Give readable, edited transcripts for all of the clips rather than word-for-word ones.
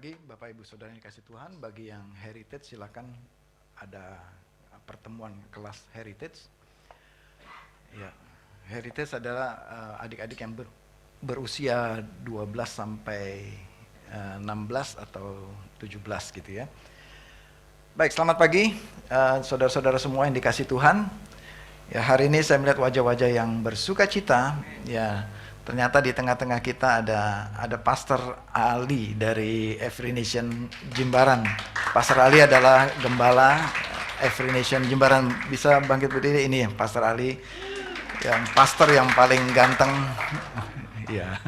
pagi Bapak Ibu Saudara yang dikasih Tuhan. Bagi yang heritage silakan ada pertemuan kelas heritage. Ya, heritage adalah adik-adik yang berusia 12 sampai 16 atau 17 gitu ya. Baik, selamat pagi saudara-saudara semua yang dikasih Tuhan. Ya, hari ini saya melihat wajah-wajah yang bersuka cita. Ya, ternyata di tengah-tengah kita ada Pastor Ali dari Every Nation Jimbaran. Pastor Ali adalah gembala Every Nation Jimbaran. Bisa bangkit berdiri, ini ya Pastor Ali, yang pastor yang paling ganteng. Ya.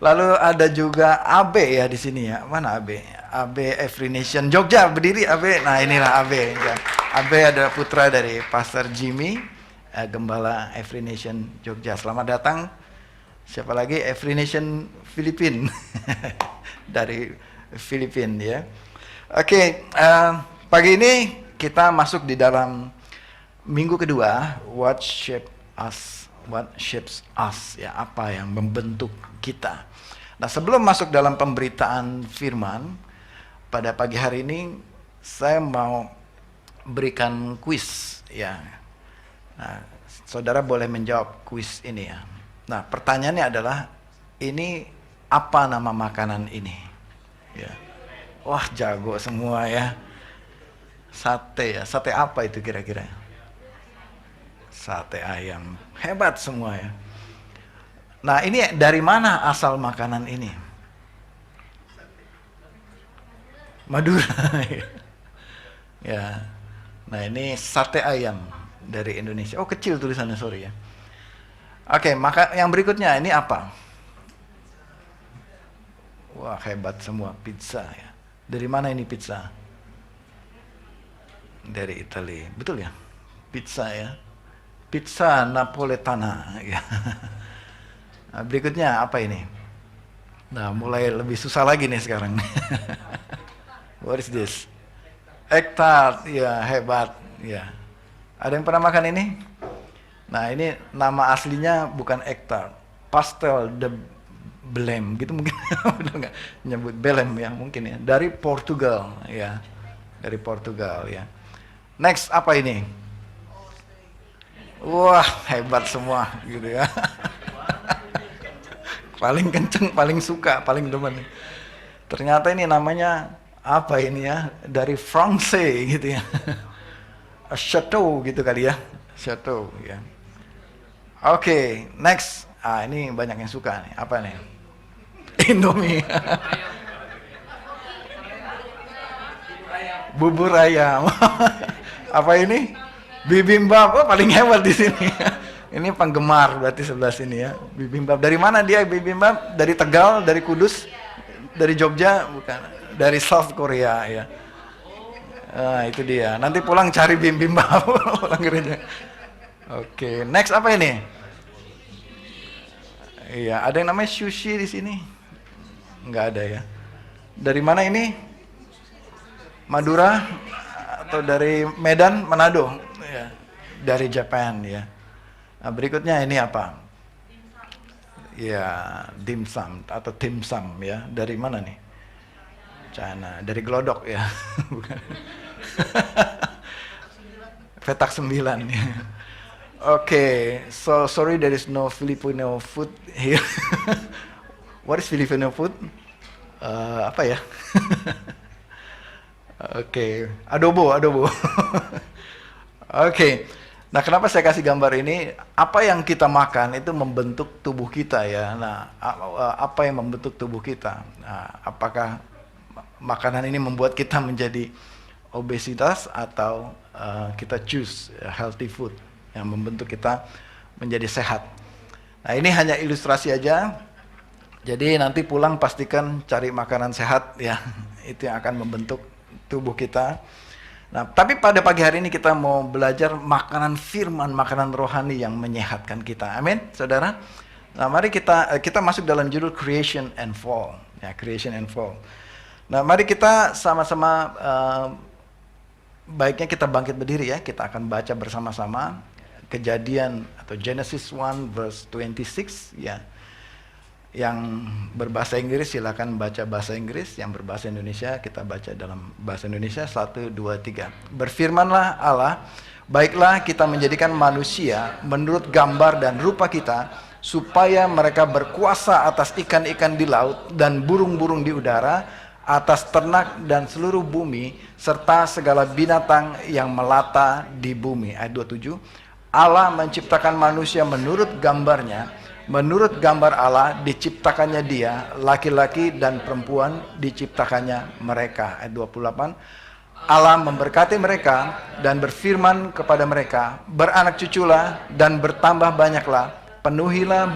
Lalu ada juga Abe ya di sini ya. Mana Abe? Abe Every Nation Jogja, berdiri Abe. Nah, inilah Abe. Ya. Abe adalah putra dari Pastor Jimmy, gembala Every Nation Jogja. Selamat datang. Siapa lagi? Every Nation Filipin. Dari Filipin ya. Oke, pagi ini kita masuk di dalam minggu kedua, What Shapes Us, ya, apa yang membentuk kita. Nah, sebelum masuk dalam pemberitaan firman, pada pagi hari ini saya mau berikan kuis ya. Nah, saudara boleh menjawab kuis ini ya. Nah, pertanyaannya adalah, ini apa nama makanan ini? Ya. Wah, jago semua ya. Sate ya. Sate apa itu kira-kira? Sate ayam. Hebat semua ya. Nah, ini dari mana asal makanan ini? Madura. Ya. Nah, ini sate ayam dari Indonesia. Oh, kecil tulisannya, sorry ya. Oke, maka yang berikutnya ini apa? Wah, hebat semua, pizza ya. Dari mana ini pizza? Dari Italia. Betul ya? Pizza ya. Pizza Napoletana ya. Nah, berikutnya apa ini? Nah, mulai lebih susah lagi nih sekarang. What is this? Egg-tart, ya, hebat ya. Ada yang pernah makan ini? Nah, ini nama aslinya bukan egg-tart, pastel de Belém gitu mungkin. Udah nggak nyebut Belém ya mungkin ya. Dari Portugal ya. Dari Portugal ya. Next, apa ini? Wah, hebat semua gitu ya. Paling kenceng, paling suka, paling demen. Ternyata ini namanya apa ini ya? Dari France gitu ya. Chateau gitu kali ya. Chateau ya. Oke, next. Ini banyak yang suka nih. Apa nih? Indomie. Bubur ayam. Apa ini? Bibimbap. Oh, paling hebat di sini. Ini penggemar berarti sebelah sini ya. Bibimbap. Dari mana dia bibimbap? Dari Tegal, dari Kudus, dari Jogja, bukan. Dari South Korea ya. Itu dia. Nanti pulang cari bibimbap. Pulang gereja. Oke, next apa ini? Iya, ada yang namanya sushi di sini? Enggak ada ya. Dari mana ini? Madura atau dari Medan, Manado? Ya. Dari Japan ya. Nah, berikutnya ini apa? Ya, dimsum atau dimsum ya. Dari mana nih? China, dari Glodok ya. Bukan. Petak 9 ya. Okay, so sorry there is no Filipino food here. What is Filipino food? Apa ya? Oke, adobo. Oke. Nah, kenapa saya kasih gambar ini? Apa yang kita makan itu membentuk tubuh kita ya. Nah, apa yang membentuk tubuh kita? Nah, apakah makanan ini membuat kita menjadi obesitas atau kita choose healthy food yang membentuk kita menjadi sehat. Nah, ini hanya ilustrasi aja. Jadi nanti pulang pastikan cari makanan sehat ya. Itu yang akan membentuk tubuh kita. Nah, tapi pada pagi hari ini kita mau belajar makanan firman, makanan rohani yang menyehatkan kita. Amin, saudara. Nah, mari kita masuk dalam judul Creation and Fall. Ya, Creation and Fall. Nah, mari kita sama-sama baiknya kita bangkit berdiri ya. Kita akan baca bersama-sama Kejadian atau Genesis 1 verse 26 ya. Yang berbahasa Inggris silakan baca bahasa Inggris, yang berbahasa Indonesia kita baca dalam bahasa Indonesia. 1, 2, 3. Berfirmanlah Allah, baiklah kita menjadikan manusia menurut gambar dan rupa kita, supaya mereka berkuasa atas ikan-ikan di laut dan burung-burung di udara, atas ternak dan seluruh bumi, serta segala binatang yang melata di bumi. Ayat 27. Allah menciptakan manusia menurut gambarnya. Menurut gambar Allah diciptakannya dia, laki-laki dan perempuan diciptakannya mereka. Ayat 28. Allah memberkati mereka dan berfirman kepada mereka, beranak cuculah dan bertambah banyaklah, penuhilah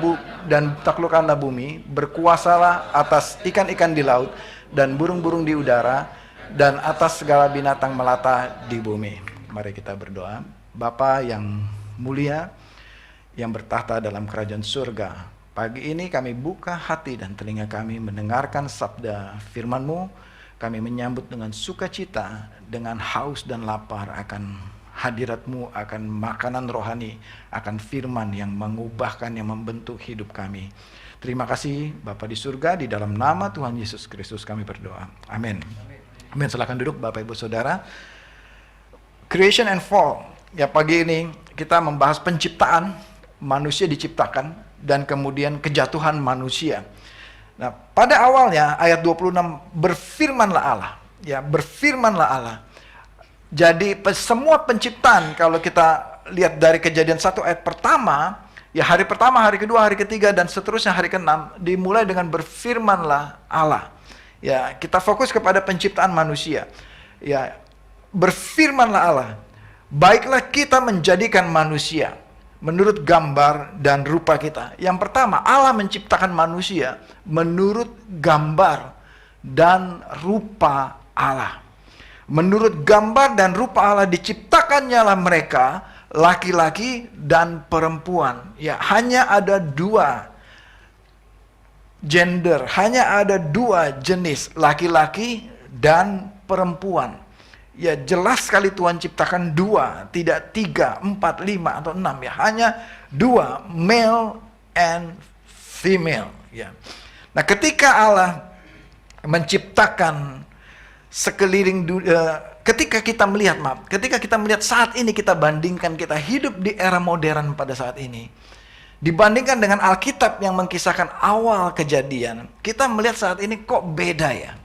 dan taklukkanlah bumi, berkuasalah atas ikan-ikan di laut dan burung-burung di udara, dan atas segala binatang melata di bumi. Mari kita berdoa. Bapa yang mulia, yang bertahta dalam kerajaan surga, pagi ini kami buka hati dan telinga kami mendengarkan sabda firman-Mu. Kami menyambut dengan sukacita, dengan haus dan lapar akan hadirat-Mu, akan makanan rohani, akan firman yang mengubahkan, yang membentuk hidup kami. Terima kasih Bapa di surga, di dalam nama Tuhan Yesus Kristus kami berdoa. Amin. Amin. Silakan duduk Bapak Ibu Saudara. Creation and Fall. Ya, pagi ini kita membahas penciptaan. Manusia diciptakan dan kemudian kejatuhan manusia. Nah, pada awalnya ayat 26, berfirmanlah Allah. Ya, berfirmanlah Allah. Jadi semua penciptaan, kalau kita lihat dari Kejadian 1 ayat pertama, ya hari pertama, hari kedua, hari ketiga, dan seterusnya hari ke-6, dimulai dengan berfirmanlah Allah. Ya, kita fokus kepada penciptaan manusia. Ya, berfirmanlah Allah. Baiklah kita menjadikan manusia menurut gambar dan rupa kita. Yang pertama, Allah menciptakan manusia menurut gambar dan rupa Allah. Menurut gambar dan rupa Allah diciptakannya lah mereka, laki-laki dan perempuan. Ya, hanya ada dua gender, hanya ada dua jenis, laki-laki dan perempuan. Ya, jelas sekali Tuhan ciptakan dua, tidak 3, 4, 5 atau 6 ya, hanya dua, male and female ya. Nah, ketika Allah menciptakan sekeliling ketika kita melihat saat ini, kita bandingkan, kita hidup di era modern pada saat ini, dibandingkan dengan Alkitab yang mengkisahkan awal kejadian, kita melihat saat ini kok beda ya.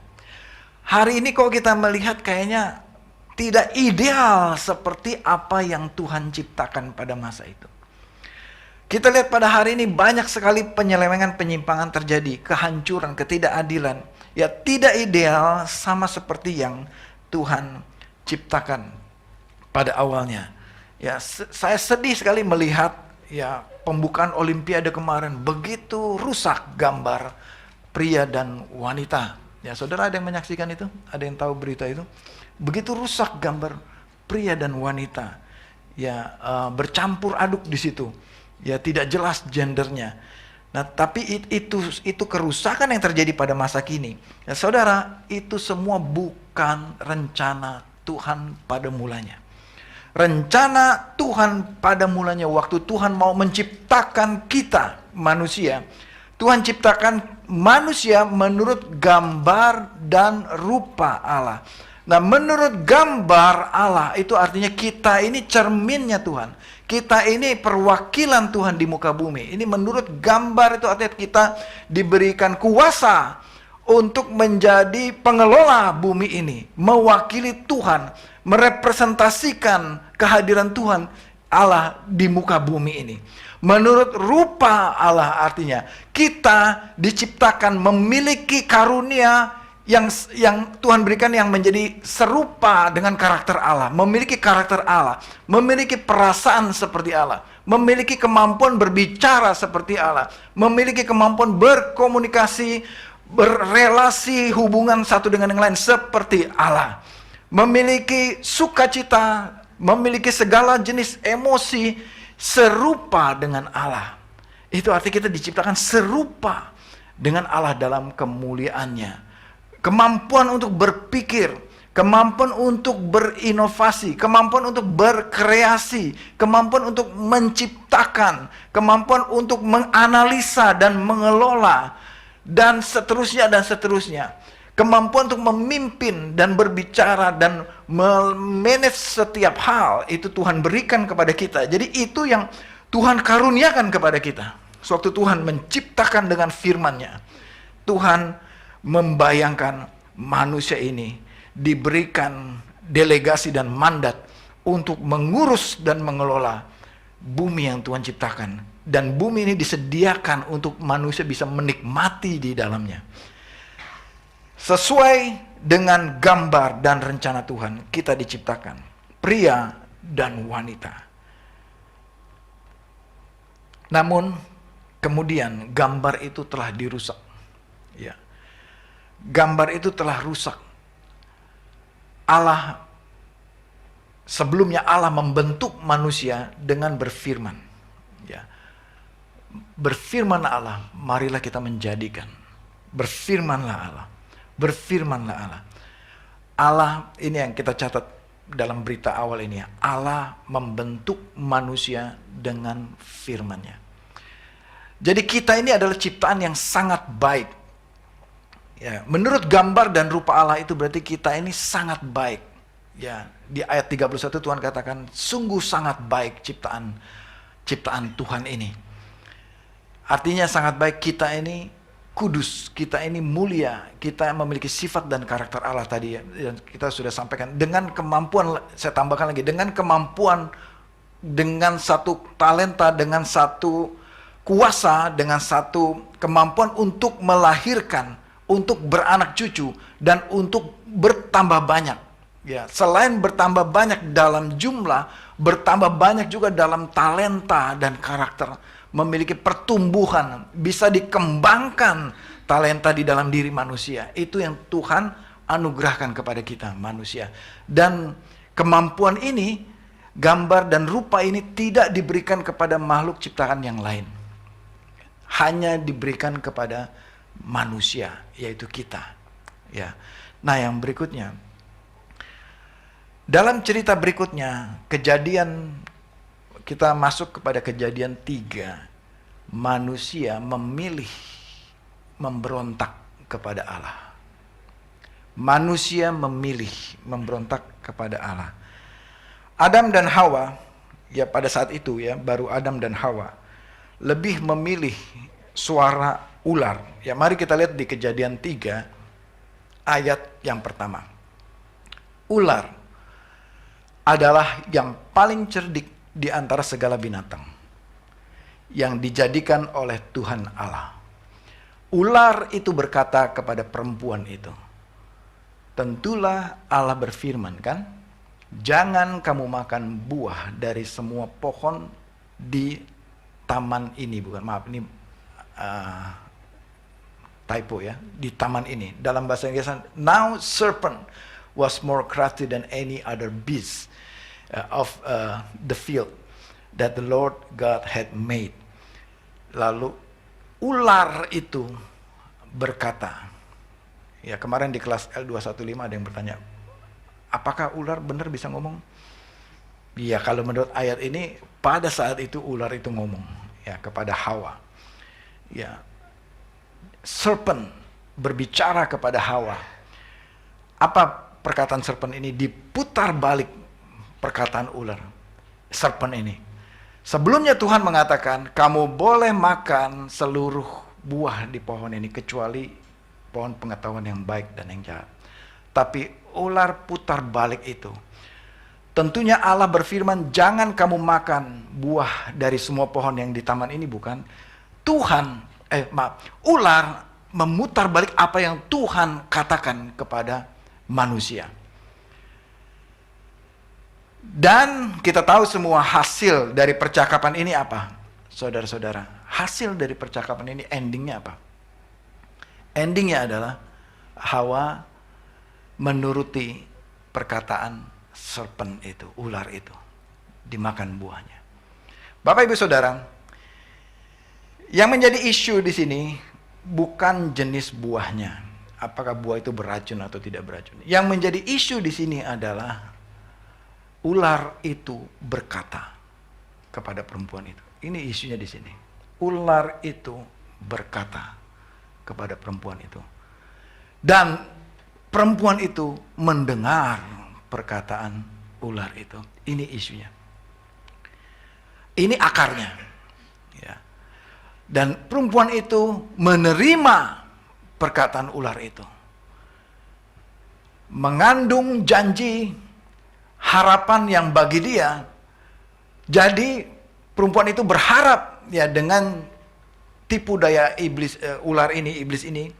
Hari ini kok kita melihat kayaknya tidak ideal seperti apa yang Tuhan ciptakan pada masa itu. Kita lihat pada hari ini banyak sekali penyelewengan, penyimpangan terjadi, kehancuran, ketidakadilan. Ya, tidak ideal sama seperti yang Tuhan ciptakan pada awalnya. Ya, saya sedih sekali melihat ya pembukaan Olimpiade kemarin, begitu rusak gambar pria dan wanita. Ya, saudara ada yang menyaksikan itu? Ada yang tahu berita itu? Begitu rusak gambar pria dan wanita. Ya, bercampur aduk di situ. Ya, tidak jelas gendernya. Nah, tapi itu kerusakan yang terjadi pada masa kini. Ya, saudara, itu semua bukan rencana Tuhan pada mulanya. Rencana Tuhan pada mulanya waktu Tuhan mau menciptakan kita, manusia. Tuhan ciptakan manusia menurut gambar dan rupa Allah. Nah, menurut gambar Allah itu artinya kita ini cerminnya Tuhan. Kita ini perwakilan Tuhan di muka bumi. Ini menurut gambar itu artinya kita diberikan kuasa untuk menjadi pengelola bumi ini. Mewakili Tuhan, merepresentasikan kehadiran Tuhan Allah di muka bumi ini. Menurut rupa Allah artinya kita diciptakan memiliki karunia yang Tuhan berikan, yang menjadi serupa dengan karakter Allah, memiliki karakter Allah, memiliki perasaan seperti Allah, memiliki kemampuan berbicara seperti Allah, memiliki kemampuan berkomunikasi, berrelasi, hubungan satu dengan yang lain seperti Allah, memiliki sukacita, memiliki segala jenis emosi serupa dengan Allah. Itu artinya kita diciptakan serupa dengan Allah dalam kemuliaannya. Kemampuan untuk berpikir, kemampuan untuk berinovasi, kemampuan untuk berkreasi, kemampuan untuk menciptakan, kemampuan untuk menganalisa dan mengelola, dan seterusnya dan seterusnya. Kemampuan untuk memimpin dan berbicara dan memanage setiap hal, itu Tuhan berikan kepada kita. Jadi itu yang Tuhan karuniakan kepada kita. Sewaktu Tuhan menciptakan dengan firman-Nya, Tuhan membayangkan manusia ini diberikan delegasi dan mandat untuk mengurus dan mengelola bumi yang Tuhan ciptakan. Dan bumi ini disediakan untuk manusia bisa menikmati di dalamnya. Sesuai dengan gambar dan rencana Tuhan, kita diciptakan pria dan wanita. Namun kemudian gambar itu telah dirusak. Ya. Gambar itu telah rusak. Sebelumnya Allah membentuk manusia dengan berfirman. Ya. Berfirmanlah Allah, marilah kita menjadikan. Berfirmanlah Allah. Berfirmanlah Allah. Allah, ini yang kita catat dalam berita awal ini ya. Allah membentuk manusia dengan firman-Nya. Jadi kita ini adalah ciptaan yang sangat baik. Ya, menurut gambar dan rupa Allah itu berarti kita ini sangat baik. Ya, di ayat 31 Tuhan katakan sungguh sangat baik ciptaan Tuhan ini. Artinya sangat baik, kita ini kudus, kita ini mulia, kita memiliki sifat dan karakter Allah tadi ya. Dan kita sudah sampaikan dengan kemampuan, saya tambahkan lagi, dengan kemampuan, dengan satu talenta, dengan satu kuasa, dengan satu kemampuan untuk melahirkan, untuk beranak cucu, dan untuk bertambah banyak. Ya, selain bertambah banyak dalam jumlah, bertambah banyak juga dalam talenta dan karakter. Memiliki pertumbuhan, bisa dikembangkan talenta di dalam diri manusia. Itu yang Tuhan anugerahkan kepada kita manusia. Dan kemampuan ini, gambar dan rupa ini tidak diberikan kepada makhluk ciptaan yang lain. Hanya diberikan kepada manusia, yaitu kita. Ya. Nah, yang berikutnya, dalam cerita berikutnya, kejadian, kita masuk kepada kejadian 3. Manusia memilih memberontak kepada Allah. Manusia memilih memberontak kepada Allah. Adam dan Hawa, ya pada saat itu ya, baru Adam dan Hawa, lebih memilih suara ular. Ya mari kita lihat di kejadian 3, ayat yang pertama. Ular adalah yang paling cerdik di antara segala binatang yang dijadikan oleh Tuhan Allah. Ular itu berkata kepada perempuan itu, tentulah Allah berfirman kan, jangan kamu makan buah dari semua pohon di taman ini. Bukan, maaf, ini typo ya, di taman ini. Dalam bahasa Inggris, now serpent was more crafty than any other beast of the field that the Lord God had made. Lalu ular itu berkata, ya kemarin di kelas L215 ada yang bertanya, apakah ular benar bisa ngomong? Ya kalau menurut ayat ini, pada saat itu ular itu ngomong ya kepada Hawa. Ya, serpent berbicara kepada Hawa. Apa perkataan serpent ini? Diputar balik perkataan ular, serpent ini. Sebelumnya Tuhan mengatakan, kamu boleh makan seluruh buah di pohon ini, kecuali pohon pengetahuan yang baik dan yang jahat. Tapi ular putar balik itu. Tentunya Allah berfirman, jangan kamu makan buah dari semua pohon yang di taman ini, bukan? Ular memutar balik apa yang Tuhan katakan kepada manusia. Dan kita tahu semua hasil dari percakapan ini apa? Saudara-saudara, hasil dari percakapan ini endingnya apa? Endingnya adalah Hawa menuruti perkataan serpent itu, ular itu. Dimakan buahnya. Bapak Ibu Saudara, yang menjadi isu di sini bukan jenis buahnya apakah buah itu beracun atau tidak beracun. Yang menjadi isu di sini adalah ular itu berkata kepada perempuan itu. Ini isunya di sini. Ular itu berkata kepada perempuan itu. Dan perempuan itu mendengar perkataan ular itu. Ini isunya. Ini akarnya. Ya. Dan perempuan itu menerima perkataan ular itu. Mengandung janji harapan yang bagi dia. Jadi perempuan itu berharap ya dengan tipu daya iblis, ular ini, iblis ini.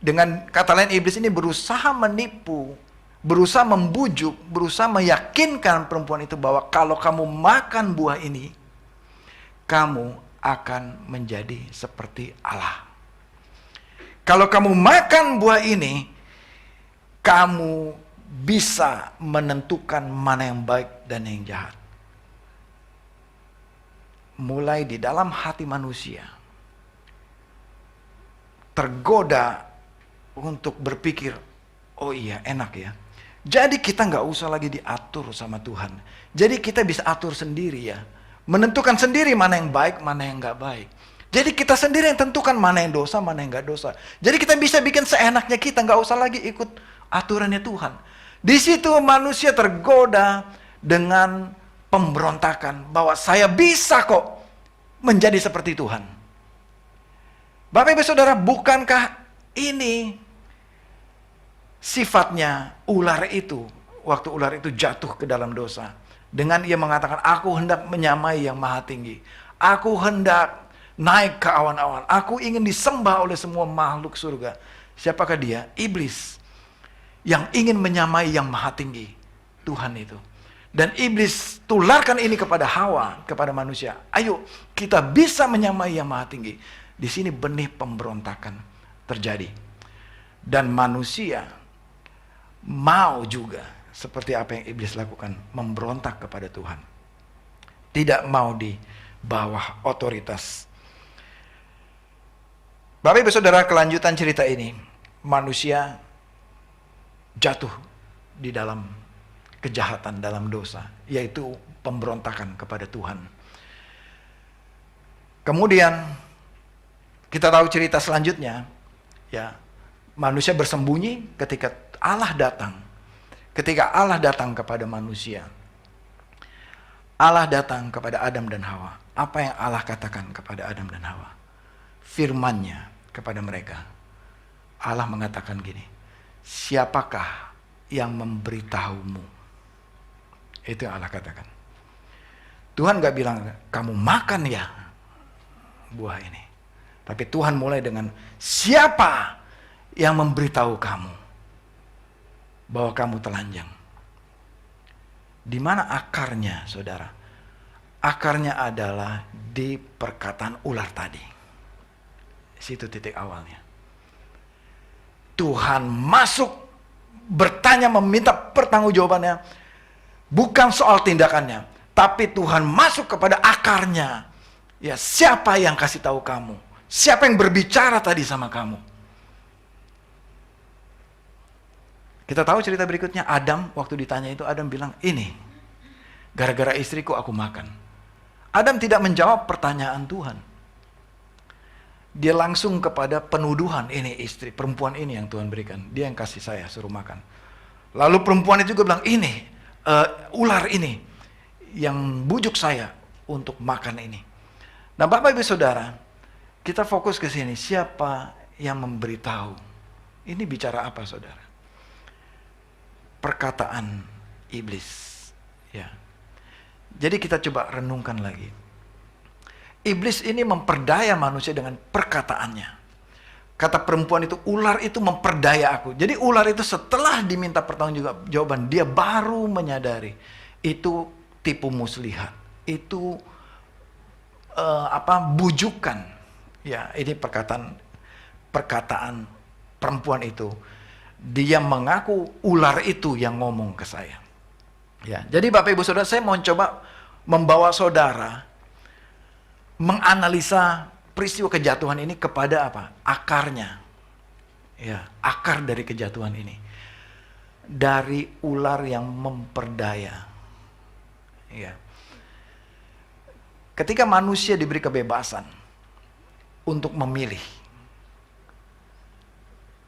Dengan kata lain, iblis ini berusaha menipu, berusaha membujuk, berusaha meyakinkan perempuan itu bahwa kalau kamu makan buah ini, kamu akan menjadi seperti Allah. Kalau kamu makan buah ini, kamu bisa menentukan mana yang baik dan yang jahat. Mulai di dalam hati manusia tergoda untuk berpikir, oh iya enak ya. Jadi kita nggak usah lagi diatur sama Tuhan. Jadi kita bisa atur sendiri ya. Menentukan sendiri mana yang baik, mana yang nggak baik. Jadi kita sendiri yang tentukan mana yang dosa, mana yang nggak dosa. Jadi kita bisa bikin seenaknya kita, nggak usah lagi ikut aturannya Tuhan. Di situ manusia tergoda dengan pemberontakan bahwa saya bisa kok menjadi seperti Tuhan. Bapak Ibu Saudara, bukankah ini sifatnya ular itu waktu ular itu jatuh ke dalam dosa? Dengan ia mengatakan, aku hendak menyamai yang maha tinggi. Aku hendak naik ke awan-awan. Aku ingin disembah oleh semua makhluk surga. Siapakah dia? Iblis. Yang ingin menyamai yang maha tinggi. Tuhan itu. Dan iblis tularkan ini kepada Hawa, kepada manusia. Ayo, kita bisa menyamai yang maha tinggi. Di sini benih pemberontakan terjadi. Dan manusia mau juga, seperti apa yang iblis lakukan, memberontak kepada Tuhan. Tidak mau di bawah otoritas. Bapak Ibu Saudara, kelanjutan cerita ini, manusia jatuh di dalam kejahatan, dalam dosa, yaitu pemberontakan kepada Tuhan. Kemudian kita tahu cerita selanjutnya, ya, manusia bersembunyi ketika Allah datang. Ketika Allah datang kepada manusia, Allah datang kepada Adam dan Hawa. Apa yang Allah katakan kepada Adam dan Hawa? Firman-Nya kepada mereka. Allah mengatakan gini, siapakah yang memberitahumu? Itu yang Allah katakan. Tuhan gak bilang, kamu makan ya buah ini. Tapi Tuhan mulai dengan, siapa yang memberitahu kamu bahwa kamu telanjang? Di mana akarnya, saudara? Akarnya adalah di perkataan ular tadi. Situ titik awalnya. Tuhan masuk, bertanya, meminta pertanggungjawabannya. Bukan soal tindakannya, tapi Tuhan masuk kepada akarnya. Ya, siapa yang kasih tahu kamu? Siapa yang berbicara tadi sama kamu? Kita tahu cerita berikutnya, Adam waktu ditanya itu, Adam bilang, ini gara-gara istriku aku makan. Adam tidak menjawab pertanyaan Tuhan. Dia langsung kepada penuduhan, ini istri, perempuan ini yang Tuhan berikan. Dia yang kasih saya, suruh makan. Lalu perempuan itu juga bilang, ini ular ini yang bujuk saya untuk makan ini. Nah, Bapak Ibu Saudara, kita fokus ke sini. Siapa yang memberitahu? Ini bicara apa, saudara? Perkataan iblis. Ya. Jadi kita coba renungkan lagi. Iblis ini memperdaya manusia dengan perkataannya. Kata perempuan itu, ular itu memperdaya aku. Jadi ular itu setelah diminta pertanggungjawaban, dia baru menyadari itu tipu muslihat, itu bujukan. Ya, ini perkataan perempuan itu. Dia mengaku ular itu yang ngomong ke saya. Ya, jadi Bapak Ibu Saudara, saya mau coba membawa saudara menganalisa peristiwa kejatuhan ini kepada apa? Akarnya. Ya, akar dari kejatuhan ini. Dari ular yang memperdaya. Ya. Ketika manusia diberi kebebasan untuk memilih,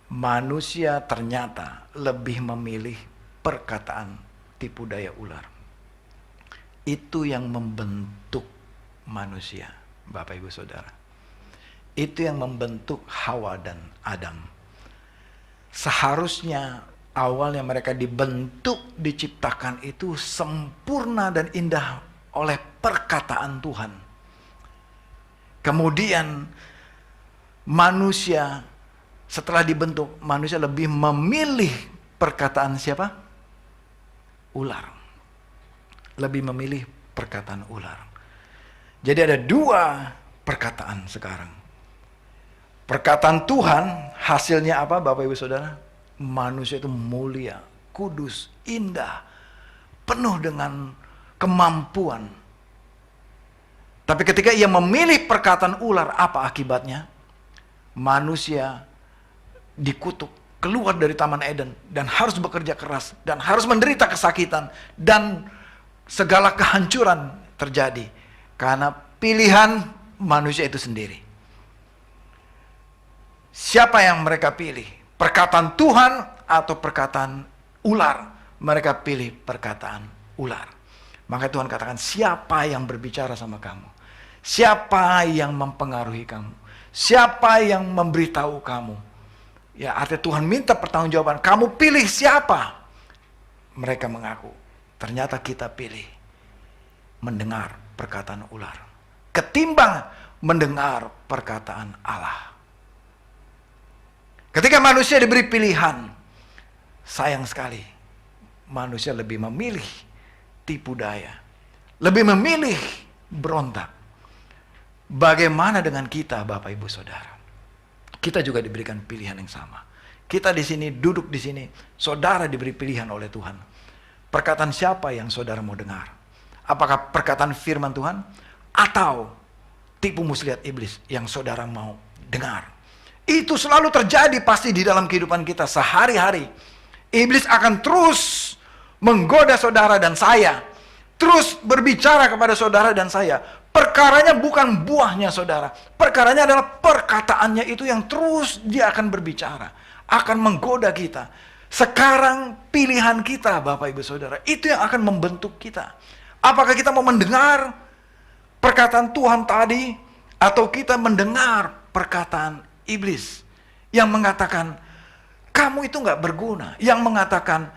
manusia ternyata lebih memilih perkataan tipu daya ular. Itu yang membentuk manusia, Bapak Ibu Saudara. Itu yang membentuk Hawa dan Adam. Seharusnya awalnya mereka dibentuk, diciptakan itu sempurna dan indah oleh perkataan Tuhan. Kemudian manusia setelah dibentuk, manusia lebih memilih perkataan siapa? Ular. Lebih memilih perkataan ular. Jadi ada dua perkataan sekarang. Perkataan Tuhan hasilnya apa, Bapak Ibu Saudara? Manusia itu mulia, kudus, indah, penuh dengan kemampuan. Tapi ketika ia memilih perkataan ular, apa akibatnya? Manusia dikutuk, keluar dari Taman Eden, dan harus bekerja keras, dan harus menderita kesakitan, dan segala kehancuran terjadi karena pilihan manusia itu sendiri. Siapa yang mereka pilih? Perkataan Tuhan atau perkataan ular? Mereka pilih perkataan ular. Maka Tuhan katakan, siapa yang berbicara sama kamu? Siapa yang mempengaruhi kamu? Siapa yang memberitahu kamu? Ya, artinya Tuhan minta pertanggungjawaban. Kamu pilih siapa? Mereka mengaku, ternyata kita pilih mendengar perkataan ular ketimbang mendengar perkataan Allah. Ketika manusia diberi pilihan, sayang sekali manusia lebih memilih tipu daya, lebih memilih berontak. Bagaimana dengan kita, Bapak Ibu Saudara? Kita juga diberikan pilihan yang sama. Kita di sini, duduk di sini, saudara diberi pilihan oleh Tuhan. Perkataan siapa yang saudara mau dengar? Apakah perkataan firman Tuhan atau tipu muslihat iblis yang saudara mau dengar? Itu selalu terjadi pasti di dalam kehidupan kita sehari-hari. Iblis akan terus menggoda saudara dan saya, terus berbicara kepada saudara dan saya. Perkaranya bukan buahnya saudara, perkaranya adalah perkataannya itu yang terus dia akan berbicara, akan menggoda kita. Sekarang pilihan kita, Bapak Ibu Saudara, itu yang akan membentuk kita. Apakah kita mau mendengar perkataan Tuhan tadi, atau kita mendengar perkataan iblis yang mengatakan kamu itu nggak berguna, yang mengatakan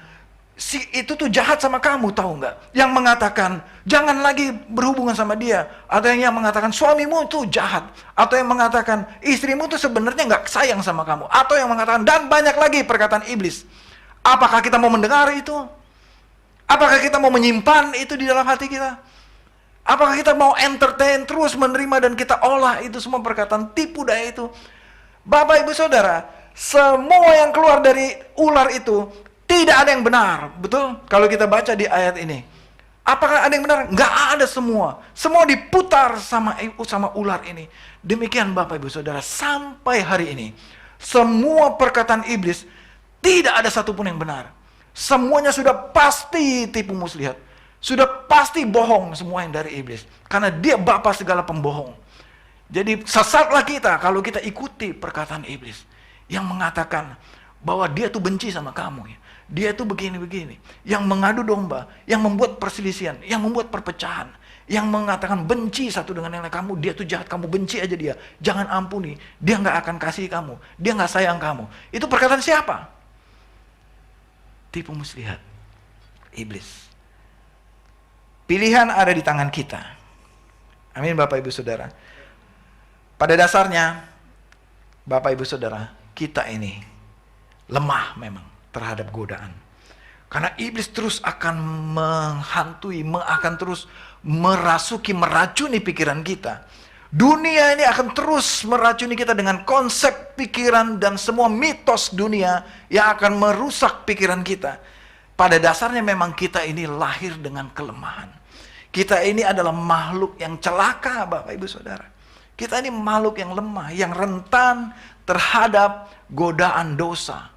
si itu tuh jahat sama kamu, tahu nggak? Yang mengatakan jangan lagi berhubungan sama dia, atau yang mengatakan suamimu tuh jahat, atau yang mengatakan istrimu tuh sebenarnya nggak sayang sama kamu, atau yang mengatakan, dan banyak lagi perkataan iblis. Apakah kita mau mendengar itu? Apakah kita mau menyimpan itu di dalam hati kita? Apakah kita mau entertain terus menerima dan kita olah itu semua perkataan tipu daya itu? Bapak Ibu Saudara, semua yang keluar dari ular itu tidak ada yang benar, betul? Kalau kita baca di ayat ini, apakah ada yang benar? Nggak ada semua. Semua diputar sama ular ini. Demikian Bapak Ibu Saudara, sampai hari ini, semua perkataan iblis tidak ada satupun yang benar. Semuanya sudah pasti tipu muslihat. Sudah pasti bohong semua yang dari iblis. Karena dia bapa segala pembohong. Jadi sesatlah kita kalau kita ikuti perkataan iblis yang mengatakan bahwa dia tuh benci sama kamu ya. Dia tuh begini-begini, yang mengadu domba, yang membuat perselisihan, yang membuat perpecahan, yang mengatakan benci satu dengan yang lain. Kamu, dia tuh jahat, kamu benci aja dia, jangan ampuni, dia nggak akan kasih kamu, dia nggak sayang kamu. Itu perkataan siapa? Tipu muslihat, iblis. Pilihan ada di tangan kita. Amin Bapak Ibu Saudara. Pada dasarnya, Bapak Ibu Saudara, kita ini lemah memang terhadap godaan. Karena iblis terus akan menghantui, akan terus merasuki, meracuni pikiran kita. Dunia ini akan terus meracuni kita dengan konsep pikiran dan semua mitos dunia yang akan merusak pikiran kita. Pada dasarnya memang kita ini lahir dengan kelemahan. Kita ini adalah makhluk yang celaka, Bapak Ibu Saudara. Kita ini makhluk yang lemah, yang rentan terhadap godaan dosa.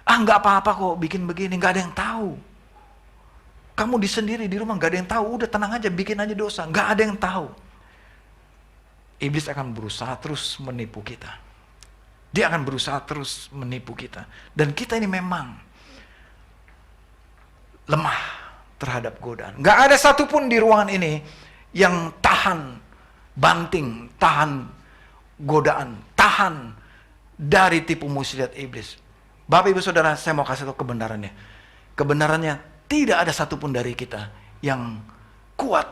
Nggak apa-apa kok bikin begini, nggak ada yang tahu. Kamu sendiri di rumah nggak ada yang tahu, udah tenang aja, bikin aja dosa, nggak ada yang tahu. Iblis akan berusaha terus menipu kita. Dia akan berusaha terus menipu kita. Dan kita ini memang lemah terhadap godaan. Nggak ada satupun di ruangan ini yang tahan banting, tahan godaan, tahan dari tipu muslihat iblis. Bapak ibu saudara, saya mau kasih tahu kebenarannya. Kebenarannya tidak ada satupun dari kita yang kuat,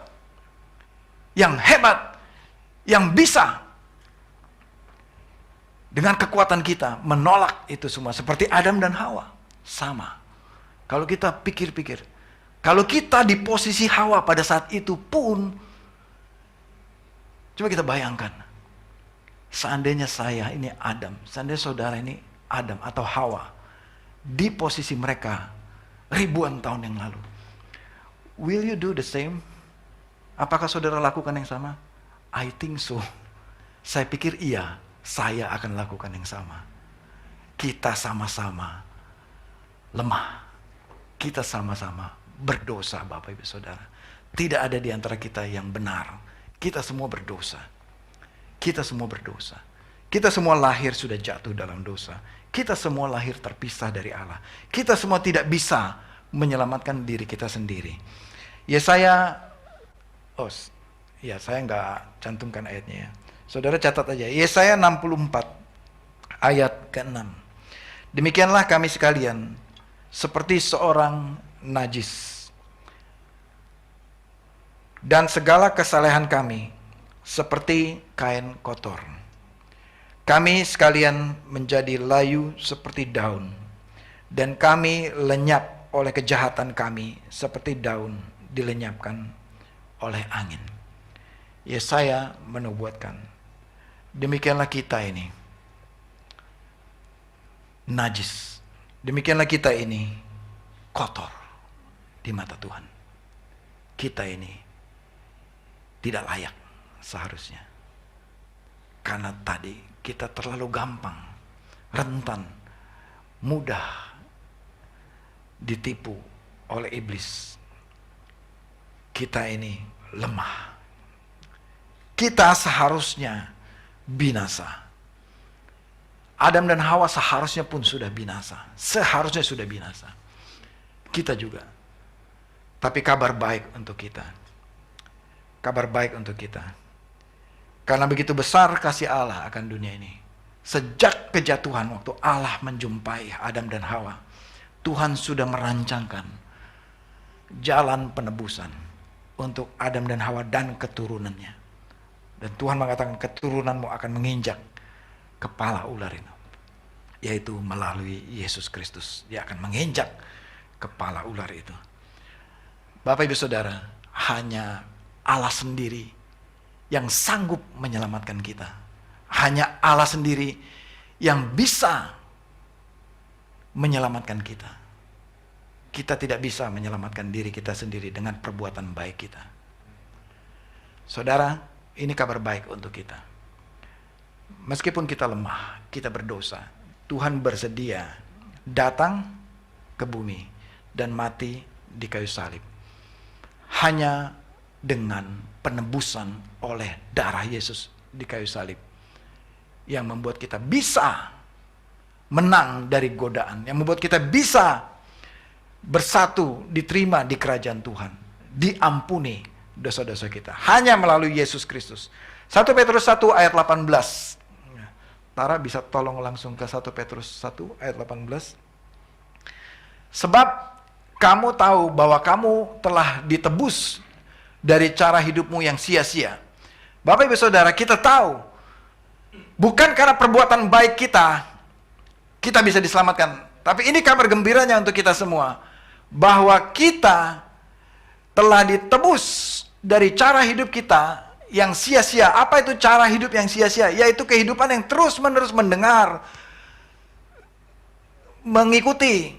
yang hebat, yang bisa dengan kekuatan kita menolak itu semua. Seperti Adam dan Hawa. Sama. Kalau kita pikir-pikir, kalau kita di posisi Hawa pada saat itu pun, coba kita bayangkan, seandainya saya ini Adam, seandainya saudara ini Adam atau Hawa, di posisi mereka ribuan tahun yang lalu, will you do the same? Apakah saudara lakukan yang sama? I think so. Saya pikir iya, saya akan lakukan yang sama. Kita sama-sama lemah. Kita sama-sama berdosa, Bapak Ibu Saudara. Tidak ada di antara kita yang benar. Kita semua berdosa. Kita semua berdosa. Kita semua lahir sudah jatuh dalam dosa. Kita semua lahir terpisah dari Allah. Kita semua tidak bisa menyelamatkan diri kita sendiri. Saya nggak cantumkan ayatnya ya. Saudara catat aja. Yesaya 64 ayat ke-6. Demikianlah kami sekalian seperti seorang najis, dan segala kesalehan kami seperti kain kotor. Kami sekalian menjadi layu seperti daun, dan kami lenyap oleh kejahatan kami seperti daun dilenyapkan oleh angin. Yesaya menubuatkan, demikianlah kita ini najis, demikianlah kita ini kotor di mata Tuhan. Kita ini tidak layak seharusnya, karena tadi kita terlalu gampang, rentan, mudah ditipu oleh iblis. Kita ini lemah. Kita seharusnya binasa. Adam dan Hawa seharusnya pun sudah binasa. Seharusnya sudah binasa. Kita juga. Tapi kabar baik untuk kita. Kabar baik untuk kita. Karena begitu besar kasih Allah akan dunia ini. Sejak kejatuhan waktu Allah menjumpai Adam dan Hawa, Tuhan sudah merancangkan jalan penebusan untuk Adam dan Hawa dan keturunannya. Dan Tuhan mengatakan keturunanmu akan menginjak kepala ular itu, yaitu melalui Yesus Kristus. Dia akan menginjak kepala ular itu. Bapak Ibu Saudara, hanya Allah sendiri yang sanggup menyelamatkan kita. Hanya Allah sendiri yang bisa menyelamatkan kita. Kita tidak bisa menyelamatkan diri kita sendiri dengan perbuatan baik kita. Saudara, ini kabar baik untuk kita. Meskipun kita lemah, kita berdosa, Tuhan bersedia datang ke bumi dan mati di kayu salib. Hanya dengan penebusan oleh darah Yesus di kayu salib yang membuat kita bisa menang dari godaan, yang membuat kita bisa bersatu, diterima di kerajaan Tuhan, diampuni dosa-dosa kita hanya melalui Yesus Kristus. 1 Petrus 1 ayat 18. Tara bisa tolong langsung ke 1 Petrus 1 ayat 18. Sebab kamu tahu bahwa kamu telah ditebus dari cara hidupmu yang sia-sia. Bapak Ibu Saudara, kita tahu bukan karena perbuatan baik kita bisa diselamatkan. Tapi ini kabar gembiranya untuk kita semua, bahwa kita telah ditebus dari cara hidup kita yang sia-sia. Apa itu cara hidup yang sia-sia? Yaitu kehidupan yang terus-menerus mendengar, mengikuti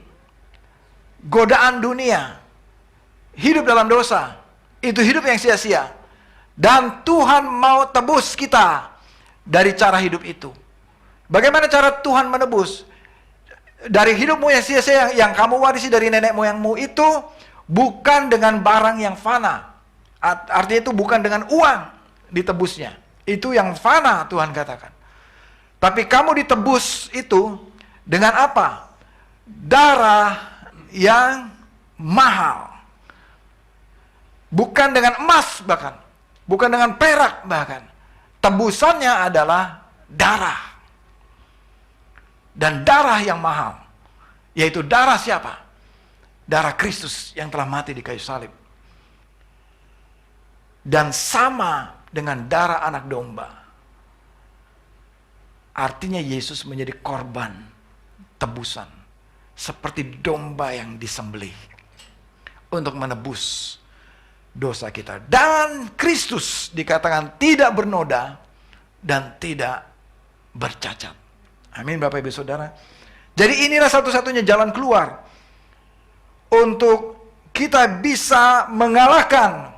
godaan dunia, hidup dalam dosa. Itu hidup yang sia-sia. Dan Tuhan mau tebus kita dari cara hidup itu. Bagaimana cara Tuhan menebus? Dari hidupmu yang sia-sia yang kamu warisi dari nenek moyangmu itu bukan dengan barang yang fana. Artinya itu bukan dengan uang ditebusnya. Itu yang fana Tuhan katakan. Tapi kamu ditebus itu dengan apa? Darah yang mahal. Bukan dengan emas bahkan. Bukan dengan perak bahkan. Tebusannya adalah darah. Dan darah yang mahal. Yaitu darah siapa? Darah Kristus yang telah mati di kayu salib. Dan sama dengan darah anak domba. Artinya Yesus menjadi korban tebusan. Seperti domba yang disembelih. Untuk menebus dosa kita. Dan Kristus dikatakan tidak bernoda dan tidak bercacat. Amin Bapak Ibu Saudara. Jadi inilah satu-satunya jalan keluar untuk kita bisa mengalahkan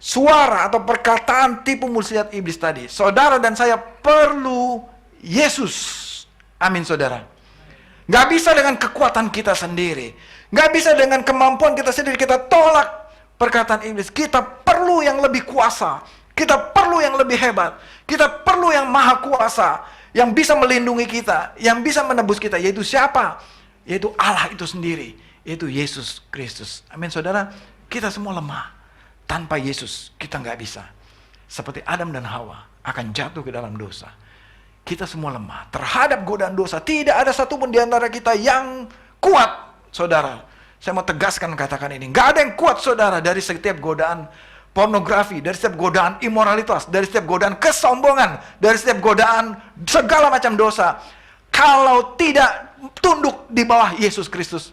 suara atau perkataan tipu muslihat iblis tadi. Saudara dan saya perlu Yesus. Amin saudara. Gak bisa dengan kekuatan kita sendiri. Gak bisa dengan kemampuan kita sendiri kita tolak perkataan iblis. Kita perlu yang lebih kuasa. Kita perlu yang lebih hebat. Kita perlu yang maha kuasa. Yang bisa melindungi kita. Yang bisa menebus kita. Yaitu siapa? Yaitu Allah itu sendiri. Yaitu Yesus Kristus. Amin saudara. Kita semua lemah. Tanpa Yesus kita nggak bisa. Seperti Adam dan Hawa akan jatuh ke dalam dosa. Kita semua lemah. Terhadap godaan dosa. Tidak ada satupun di antara kita yang kuat. Saudara. Saya mau tegaskan katakan ini. Nggak ada yang kuat saudara dari setiap godaan pornografi, dari setiap godaan imoralitas, dari setiap godaan kesombongan, dari setiap godaan segala macam dosa. Kalau tidak tunduk di bawah Yesus Kristus,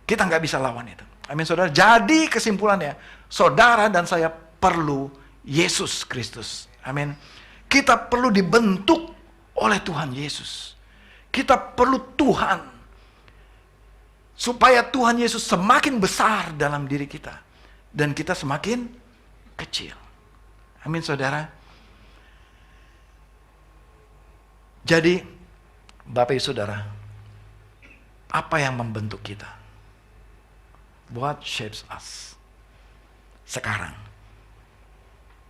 kita nggak bisa lawan itu. Amin saudara. Jadi kesimpulannya, saudara dan saya perlu Yesus Kristus. Amin. Kita perlu dibentuk oleh Tuhan Yesus. Kita perlu Tuhan. Supaya Tuhan Yesus semakin besar dalam diri kita. Dan kita semakin kecil. Amin saudara. Jadi Bapak Ibu Saudara, apa yang membentuk kita? What shapes us? Sekarang.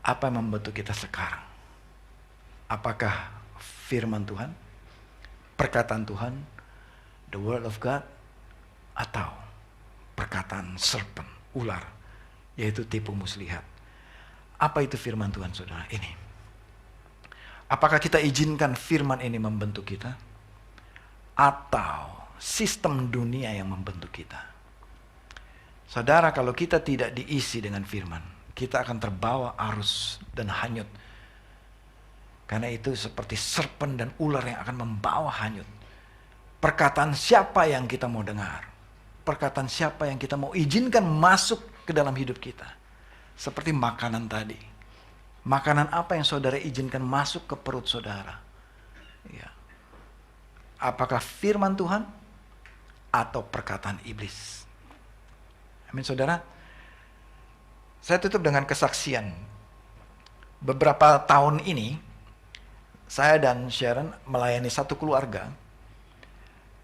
Apa yang membentuk kita sekarang? Apakah firman Tuhan? Perkataan Tuhan? The word of God? Atau perkataan serpent, ular, yaitu tipu muslihat? Apa itu firman Tuhan saudara? Ini. Apakah kita izinkan firman ini membentuk kita? Atau sistem dunia yang membentuk kita? Saudara, kalau kita tidak diisi dengan firman, kita akan terbawa arus dan hanyut. Karena itu seperti serpent dan ular yang akan membawa hanyut. Perkataan siapa yang kita mau dengar? Perkataan siapa yang kita mau izinkan masuk ke dalam hidup kita? Seperti makanan tadi. Makanan apa yang saudara izinkan masuk ke perut saudara? Ya. Apakah firman Tuhan atau perkataan iblis? Amin saudara. Saya tutup dengan kesaksian. Beberapa tahun ini, saya dan Sharon melayani satu keluarga.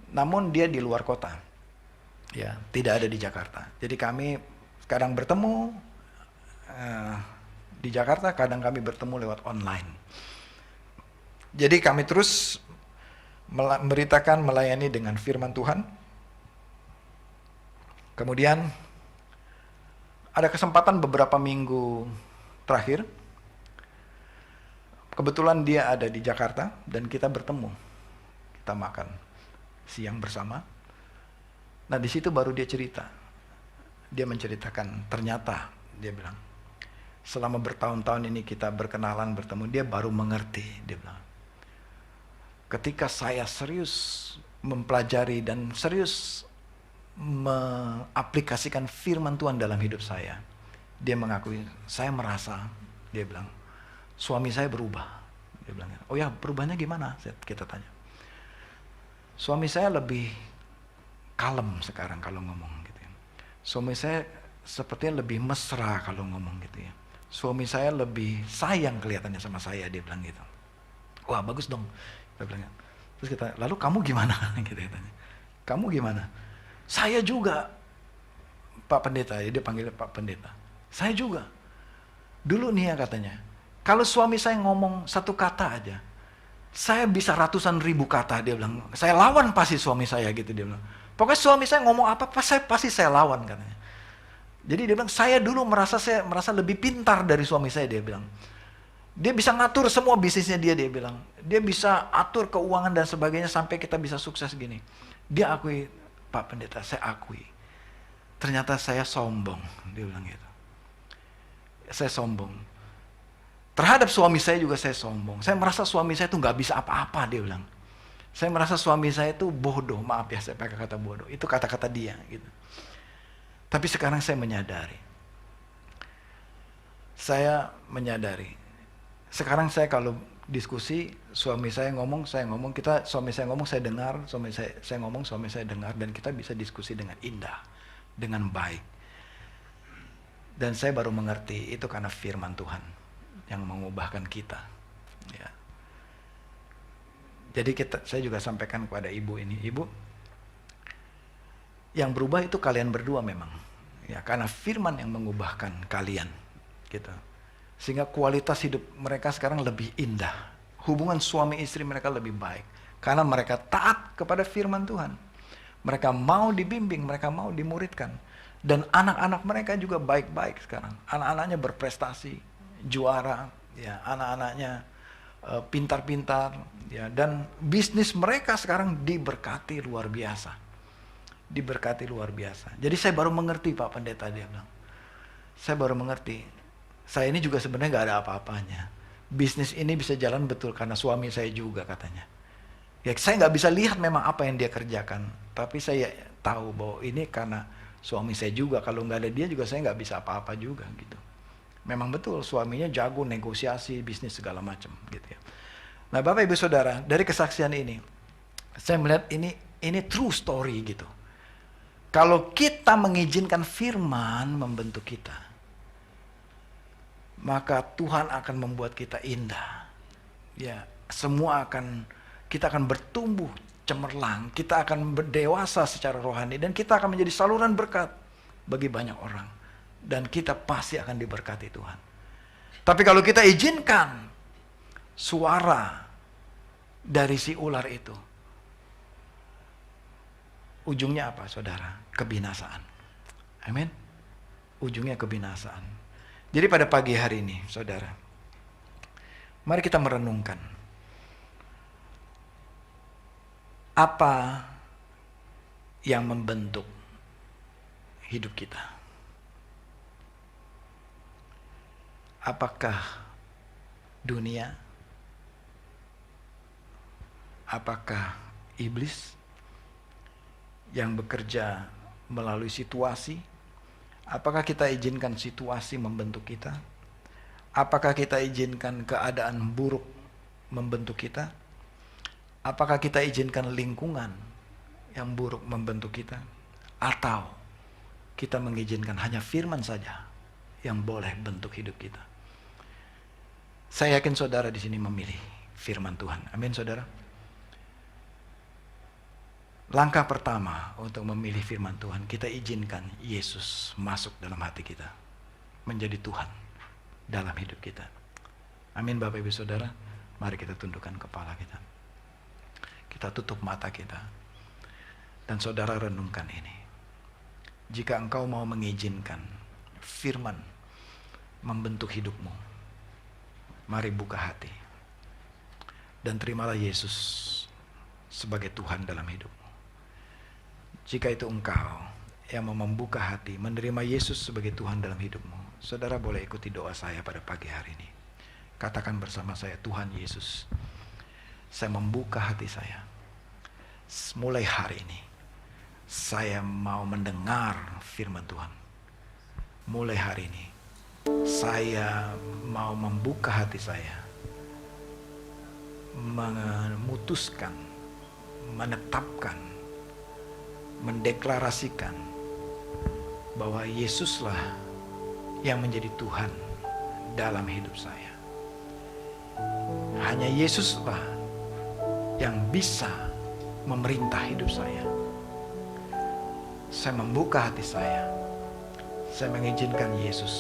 Namun dia di luar kota. Ya, tidak ada di Jakarta. Jadi kami kadang bertemu di Jakarta, kadang kami bertemu lewat online. Jadi kami terus memberitakan, melayani dengan firman Tuhan. Kemudian ada kesempatan beberapa minggu terakhir, kebetulan dia ada di Jakarta dan kita bertemu. Kita makan siang bersama. Nah di situ baru dia cerita. Dia menceritakan ternyata dia bilang, selama bertahun-tahun ini kita berkenalan bertemu, dia baru mengerti. Dia bilang, ketika saya serius mempelajari dan serius mengaplikasikan firman Tuhan dalam hidup saya, dia mengakui, saya merasa, dia bilang, suami saya berubah. Dia bilang, oh ya perubahannya gimana? Kita tanya. Suami saya lebih kalem sekarang kalau ngomong gitu ya. Suami saya sepertinya lebih mesra kalau ngomong gitu ya. Suami saya lebih sayang kelihatannya sama saya, dia bilang gitu. Wah bagus dong, saya bilang. Terus kita, lalu kamu gimana? Gitu katanya. Kamu gimana? Saya juga, Pak Pendeta, dia panggil Pak Pendeta. Saya juga. Dulu nih ya katanya, kalau suami saya ngomong satu kata aja, saya bisa ratusan ribu kata, dia bilang. Saya lawan pasti suami saya gitu, dia bilang. Pokoknya suami saya ngomong apa, pasti saya lawan katanya. Jadi dia bilang, saya dulu merasa lebih pintar dari suami saya, dia bilang. Dia bisa ngatur semua bisnisnya dia bilang. Dia bisa atur keuangan dan sebagainya sampai kita bisa sukses gini. Dia akui, Pak Pendeta, saya akui. Ternyata saya sombong, dia bilang gitu. Saya sombong. Terhadap suami saya juga saya sombong. Saya merasa suami saya itu nggak bisa apa-apa, dia bilang. Saya merasa suami saya itu bodoh, maaf ya saya pakai kata bodoh. Itu kata-kata dia gitu. Tapi sekarang saya menyadari. Sekarang saya kalau diskusi, suami saya ngomong, suami saya ngomong, saya dengar, saya ngomong, suami saya dengar, dan kita bisa diskusi dengan indah, dengan baik. Dan saya baru mengerti, itu karena firman Tuhan yang mengubahkan kita. Ya. Jadi saya juga sampaikan kepada ibu ini, ibu, yang berubah itu kalian berdua memang, ya, karena firman yang mengubahkan kalian, gitu. Sehingga kualitas hidup mereka sekarang lebih indah, hubungan suami istri mereka lebih baik, karena mereka taat kepada firman Tuhan. Mereka mau dibimbing, mereka mau dimuridkan, dan anak-anak mereka juga baik-baik sekarang. Anak-anaknya berprestasi, juara, ya, anak-anaknya pintar-pintar, ya, dan bisnis mereka sekarang diberkati luar biasa. Diberkati luar biasa. Jadi saya baru mengerti, Pak Pendeta, dia bilang. Saya baru mengerti. Saya ini juga sebenarnya gak ada apa-apanya. Bisnis ini bisa jalan betul karena suami saya juga, katanya. Ya, saya gak bisa lihat memang apa yang dia kerjakan. Tapi saya tahu bahwa ini karena suami saya juga. Kalau gak ada dia juga saya gak bisa apa-apa juga gitu. Memang betul suaminya jago negosiasi, bisnis segala macam gitu ya. Nah Bapak Ibu Saudara, dari kesaksian ini, saya melihat ini true story gitu. Kalau kita mengizinkan firman membentuk kita, maka Tuhan akan membuat kita indah. Ya, kita akan bertumbuh cemerlang, kita akan berdewasa secara rohani, dan kita akan menjadi saluran berkat bagi banyak orang. Dan kita pasti akan diberkati Tuhan. Tapi kalau kita izinkan suara dari si ular itu, ujungnya apa, saudara? Kebinasaan. Amin. Ujungnya kebinasaan. Jadi pada pagi hari ini, saudara, mari kita merenungkan apa yang membentuk hidup kita. Apakah dunia? Apakah iblis yang bekerja melalui situasi? Apakah kita izinkan situasi membentuk kita? Apakah kita izinkan keadaan buruk membentuk kita? Apakah kita izinkan lingkungan yang buruk membentuk kita? Atau kita mengizinkan hanya firman saja yang boleh bentuk hidup kita? Saya yakin saudara di sini memilih firman Tuhan. Amin, saudara. Langkah pertama untuk memilih firman Tuhan, kita izinkan Yesus masuk dalam hati kita, menjadi Tuhan dalam hidup kita. Amin, Bapak Ibu Saudara. Mari kita tundukkan kepala kita. Kita tutup mata kita. Dan saudara renungkan ini. Jika engkau mau mengizinkan firman membentuk hidupmu, mari buka hati. Dan terimalah Yesus sebagai Tuhan dalam hidupmu. Jika itu engkau yang mau membuka hati, menerima Yesus sebagai Tuhan dalam hidupmu, saudara boleh ikuti doa saya pada pagi hari ini. Katakan bersama saya, Tuhan Yesus, saya membuka hati saya. Mulai hari ini, saya mau mendengar firman Tuhan. Mulai hari ini, saya mau membuka hati saya, memutuskan, menetapkan, mendeklarasikan bahwa Yesuslah yang menjadi Tuhan dalam hidup saya. Hanya Yesuslah yang bisa memerintah hidup saya. Saya membuka hati saya. Saya mengizinkan Yesus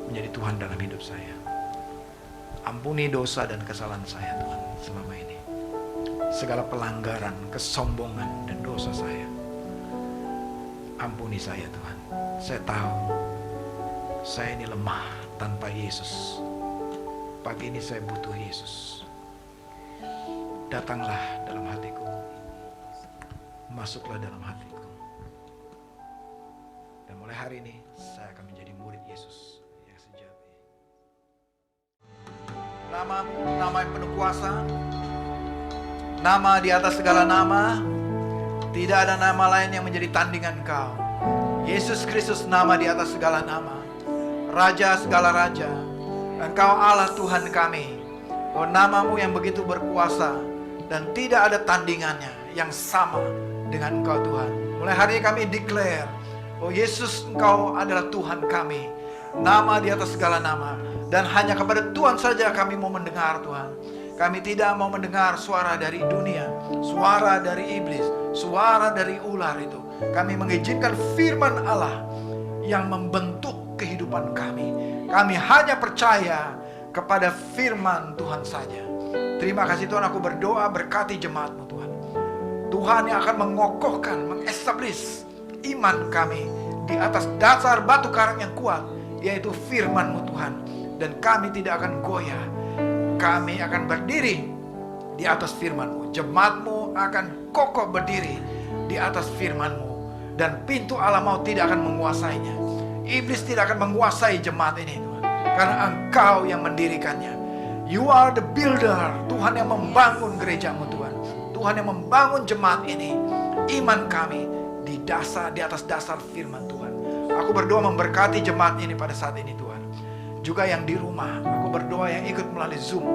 menjadi Tuhan dalam hidup saya. Ampuni dosa dan kesalahan saya, Tuhan, selama ini. Segala pelanggaran, kesombongan, dan dosa saya. Ampuni saya, Tuhan. Saya tahu saya ini lemah tanpa Yesus. Pagi ini saya butuh Yesus. Datanglah dalam hatiku. Masuklah dalam hatiku. Dan mulai hari ini saya akan menjadi murid Yesus yang sejati. Nama-Mu, nama yang penuh kuasa, nama di atas segala nama. Tidak ada nama lain yang menjadi tandingan Engkau. Yesus Kristus, nama di atas segala nama, Raja segala raja. Engkau Allah Tuhan kami. Oh, nama-Mu yang begitu berkuasa dan tidak ada tandingannya yang sama dengan Engkau, Tuhan. Mulai hari ini kami declare, oh Yesus, Engkau adalah Tuhan kami, nama di atas segala nama. Dan hanya kepada Tuhan saja kami mau mendengar, Tuhan. Kami tidak mau mendengar suara dari dunia, suara dari iblis, suara dari ular itu. Kami mengizinkan firman Allah yang membentuk kehidupan kami. Kami hanya percaya kepada firman Tuhan saja. Terima kasih Tuhan, aku berdoa berkati jemaat-Mu, Tuhan. Tuhan yang akan mengokohkan, mengestablish iman kami di atas dasar batu karang yang kuat, yaitu firman-Mu, Tuhan. Dan kami tidak akan goyah. Kami akan berdiri di atas firman-Mu. Jemaat-Mu akan kokoh berdiri di atas firman-Mu. Dan pintu alam maut tidak akan menguasainya. Iblis tidak akan menguasai jemaat ini, Tuhan. Karena Engkau yang mendirikannya. You are the builder. Tuhan yang membangun gereja-Mu, Tuhan. Tuhan yang membangun jemaat ini. Iman kami di atas dasar firman Tuhan. Aku berdoa memberkati jemaat ini pada saat ini, Tuhan. Juga yang di rumah, aku berdoa yang ikut melalui Zoom,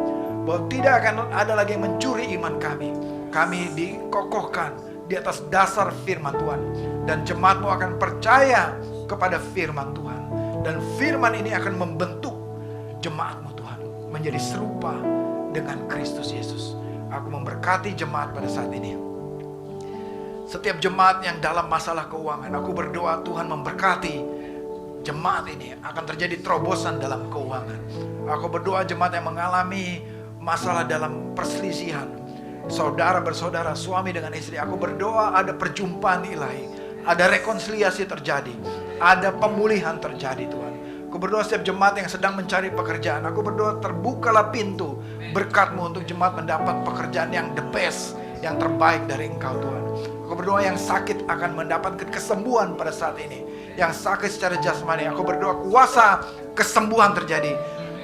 bahwa tidak akan ada lagi yang mencuri iman kami. Kami dikokohkan di atas dasar firman Tuhan. Dan jemaat-Mu akan percaya kepada firman Tuhan. Dan firman ini akan membentuk jemaat-Mu, Tuhan, menjadi serupa dengan Kristus Yesus. Aku memberkati jemaat pada saat ini. Setiap jemaat yang dalam masalah keuangan, aku berdoa Tuhan memberkati jemaat ini. Akan terjadi terobosan dalam keuangan. Aku berdoa jemaat yang mengalami masalah dalam perselisihan, saudara bersaudara, suami dengan istri, aku berdoa ada perjumpaan ilahi, ada rekonsiliasi terjadi, ada pemulihan terjadi, Tuhan. Aku berdoa setiap jemaat yang sedang mencari pekerjaan, aku berdoa terbukalah pintu berkat-Mu untuk jemaat mendapat pekerjaan yang the best, yang terbaik dari Engkau, Tuhan. Aku berdoa yang sakit akan mendapatkan kesembuhan pada saat ini. Yang sakit secara jasmani, aku berdoa kuasa kesembuhan terjadi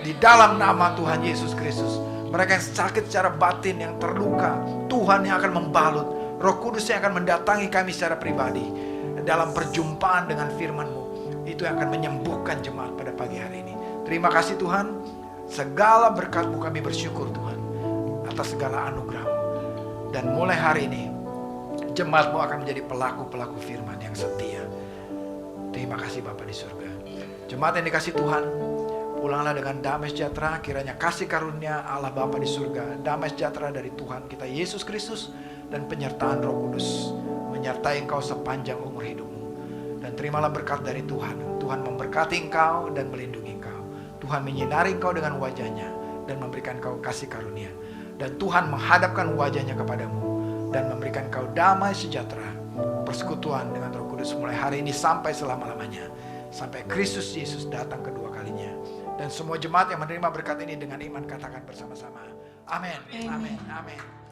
di dalam nama Tuhan Yesus Kristus. Mereka yang sakit secara batin, yang terluka, Tuhan yang akan membalut. Roh Kudus yang akan mendatangi kami secara pribadi dalam perjumpaan dengan firman-Mu. Itu yang akan menyembuhkan jemaat pada pagi hari ini. Terima kasih Tuhan. Segala berkat-Mu kami bersyukur Tuhan atas segala anugerah-Mu. Dan mulai hari ini jemaat-Mu akan menjadi pelaku-pelaku firman yang setia. Terima kasih Bapa di surga. Jemaat yang dikasih Tuhan, pulanglah dengan damai sejahtera. Kiranya kasih karunia Allah Bapa di surga, damai sejahtera dari Tuhan kita Yesus Kristus, dan penyertaan Roh Kudus menyertai engkau sepanjang umur hidupmu. Dan terimalah berkat dari Tuhan. Tuhan memberkati engkau dan melindungi engkau. Tuhan menyinari engkau dengan wajahnya dan memberikan engkau kasih karunia. Dan Tuhan menghadapkan wajahnya kepadamu dan memberikan engkau damai sejahtera, persekutuan dengan Roh Kudus mulai hari ini sampai selama-lamanya, sampai Kristus Yesus datang kedua kalinya. Dan semua jemaat yang menerima berkat ini dengan iman katakan bersama-sama, amin, amin, amin.